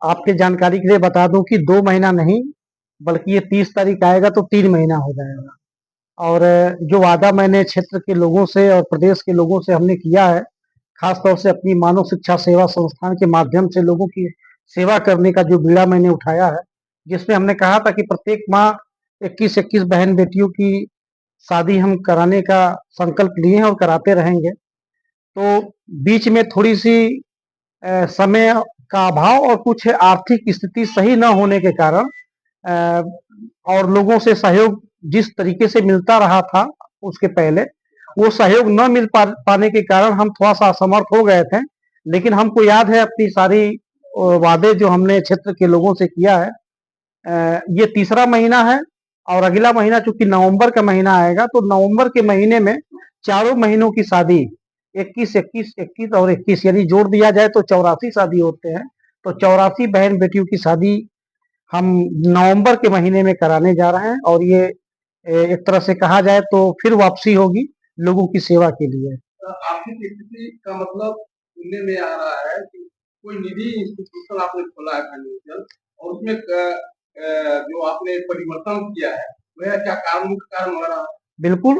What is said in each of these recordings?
आपके जानकारी के लिए बता दूं कि 2 महीना नहीं, बल्कि ये 30 तारीख आएगा तो 3 महीना हो जाएगा। और जो वादा मैंने क्षेत्र के लोगों से और प्रदेश के लोगों से हमने किया है, खास तौर से अपनी मानव शिक्षा सेवा संस्थान के माध्यम से लोगों की सेवा करने का जो बीड़ा मैंने उठाया है, जिसमें हमने कहा था कि प्रत्येक माह 21-21 बहन बेटियों की शादी हम कराने का संकल्प लिए हैं और कराते रहेंगे। तो बीच में थोड़ी-सी समय का अभाव और कुछ आर्थिक स्थिति सही न होने के कारण अ, और लोगों से सहयोग जिस तरीके से मिलता रहा था उसके पहले, वो सहयोग न मिल पाने के कारण हम थोड़ा-सा असमर्थ हो गए थे। लेकिन हमको याद है अपनी सारी वादे जो हमने क्षेत्र के लोगों से किया है। ये तीसरा महीना है और अगला महीना चूँकि नवंबर का महीना आएगा, तो नवंबर के महीने में चारों महीनों की शादी 21, 21, 21 और 21 यानी जोड़ दिया जाए तो 84 शादी होते हैं। तो 84 बहन-बेटियों की शादी हम नवंबर के महीने में कराने जा रहे हैं और ये एक तरह से कहा जाए तो फिर वापसी होगी लोगों की सेवा के लिए। आर्थिक स्थिति का मतलब सुनने में आ रहा है कि कोई निधि इंस्टीट्यूशन आपने खोला है फाइनेंशियल और उसमें जो आपने परिवर्तन किया है, वह क्या कारण मुख्य कारण हो रहा है? बिल्कुल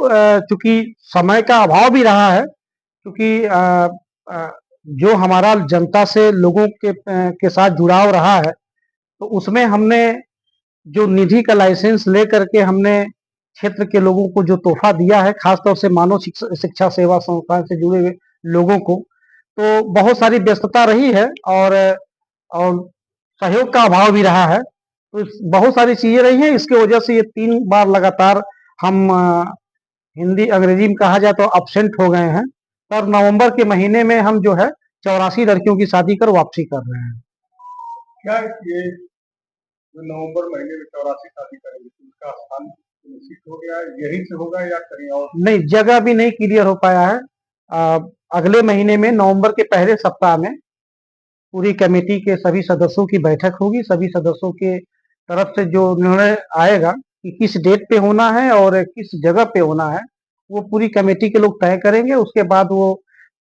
चूँकि समय का अभाव भी रहा है, क्योंकि अ, जो हमारा जनता से लोगों के साथ जुड़ाव रहा है, तो उसमें हमने जो निधि का लाइसेंस लेकर के हमने क्षेत्र के लोगों को जो तोहफा दिया है, खास तौर से मानव शिक्षा सेवा संस्थान से जुड़े हुए लोगों को, तो बहुत सारी व्यस्तता रही है और सहयोग का अभाव भी रहा है। तो बहुत सारी चीज़ें रही हैं, इसकी वजह से ये 3 बार लगातार हम हिंदी अंग्रेजी में कहा जाए तो अब्सेंट हो गए हैं। पर नवंबर के महीने में हम जो है 84 लड़कियों की शादी कर वापसी कर रहे हैं। क्या ये जो नवंबर महीने में 84 शादी करेंगे, तो उसका स्थान निश्चित हो गया है, यहीं से होगा या कहीं और? नहीं, जगह भी नहीं क्लियर हो पाया है। अगले महीने में नवंबर के पहले सप्ताह में पूरी कमेटी के सभी सदस्यों की बैठक होगी। सभी सदस्यों के तरफ से जो निर्णय आएगा कि किस डेट पे होना है और किस जगह पे होना है, वो पूरी कमेटी के लोग तय करेंगे। उसके बाद वो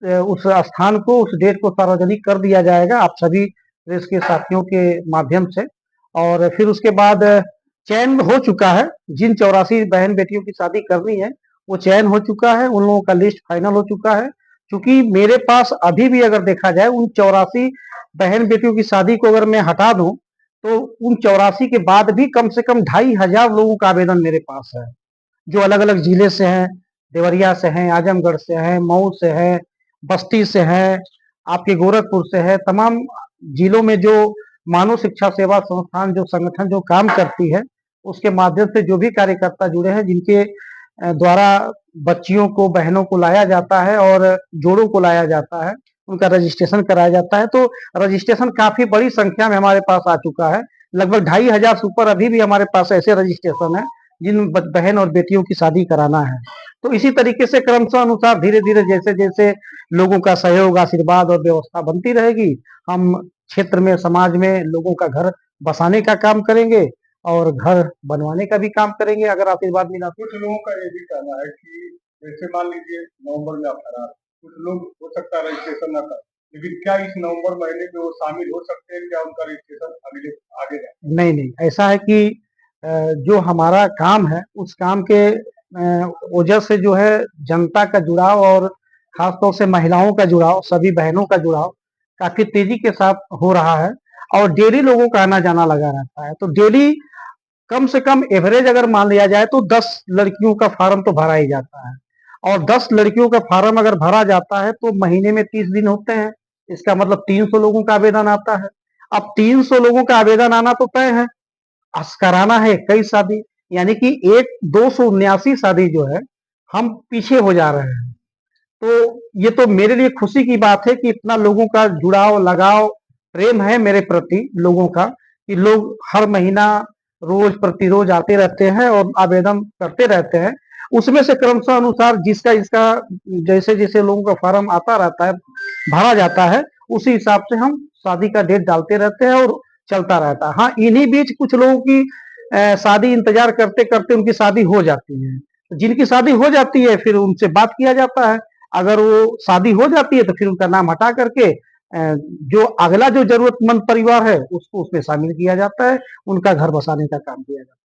उस स्थान को, उस डेट को सार्वजनिक कर दिया जाएगा आप सभी प्रेस के साथियों के माध्यम से। और फिर उसके बाद चयन हो चुका है, जिन 84 बहन बेटियों की शादी करनी है, वो चयन हो चुका है, उन लोगों का लिस्ट फाइनल हो चुका है। चूँकि मेरे पास अभी भी अगर देखा जाए उन 84 बहन बेटियों की शादी को अगर मैं हटा दूं, तो उन 84 के बाद भी कम से कम 2500 लोगों का आवेदन मेरे पास है, जो अलग अलग जिले से हैं, देवरिया से हैं, आजमगढ़ से हैं, मऊ से हैं, बस्ती से हैं, आपके गोरखपुर से है। तमाम जिलों में जो मानव शिक्षा सेवा संस्थान जो संगठन जो काम करती है, उसके माध्यम से जो भी कार्यकर्ता जुड़े हैं, जिनके द्वारा बच्चियों को, बहनों को लाया जाता है और जोड़ों को लाया जाता है, उनका रजिस्ट्रेशन कराया जाता है। तो रजिस्ट्रेशन काफ़ी बड़ी संख्या में हमारे पास आ चुका है। लगभग 2500 से ऊपर अभी भी हमारे पास ऐसे रजिस्ट्रेशन है, जिन बहन और बेटियों की शादी कराना है। तो इसी तरीके से क्रमशः अनुसार धीरे-धीरे जैसे-जैसे लोगों का सहयोग, आशीर्वाद और व्यवस्था बनती रहेगी, हम क्षेत्र में, समाज में लोगों का घर बसाने का काम करेंगे और घर बनवाने का भी काम करेंगे अगर आशीर्वाद मिला तो। कुछ लोगों का ये भी कहना है कि जैसे मान लीजिए नवंबर में आप करा, कुछ लोग हो सकता है रजिस्ट्रेशन ना कर, लेकिन क्या इस नवंबर महीने में वो शामिल हो सकते हैं? क्या उनका रजिस्ट्रेशन अगले आगे जाए? नहीं, नहीं, ऐसा है कि जो हमारा काम है, उस काम के वजह से जो है जनता का जुड़ाव और खास तौर से महिलाओं का जुड़ाव, सभी बहनों का जुड़ाव काफ़ी तेज़ी के साथ हो रहा है और डेली लोगों का आना-जाना लगा रहता है। तो डेली कम से कम एवरेज अगर मान लिया जाए तो 10 लड़कियों का फार्म तो भरा ही जाता है और 10 लड़कियों का फार्म अगर भरा जाता है तो महीने में 30 दिन होते हैं। इसका मतलब 300 लोगों का आवेदन आता है। अब 300 लोगों का आवेदन आना तो तय है, कराना है 21 शादी, यानी कि एक 279 शादी जो है हम पीछे हो जा रहे हैं। तो ये तो मेरे लिए खुशी की बात है कि इतना लोगों का जुड़ाव, लगाव, प्रेम है मेरे प्रति लोगों का, कि लोग हर महीना रोज प्रतिरोज आते रहते हैं और आवेदन करते रहते हैं। उसमें से क्रमशः अनुसार जिसका जिसका जैसे-जैसे लोगों का फार्म आता रहता है, भरा जाता है, उसी हिसाब से हम शादी का डेट डालते रहते हैं और चलता रहता है। हाँ, इन्हीं बीच कुछ लोगों की शादी इंतजार करते-करते उनकी शादी हो जाती है। जिनकी शादी हो जाती है फिर उनसे बात किया जाता है। अगर वो शादी हो जाती है तो फिर उनका नाम हटा करके जो अगला जो जरूरतमंद परिवार है उसको उसमें शामिल किया जाता है, उनका घर बसाने का काम किया जाता है।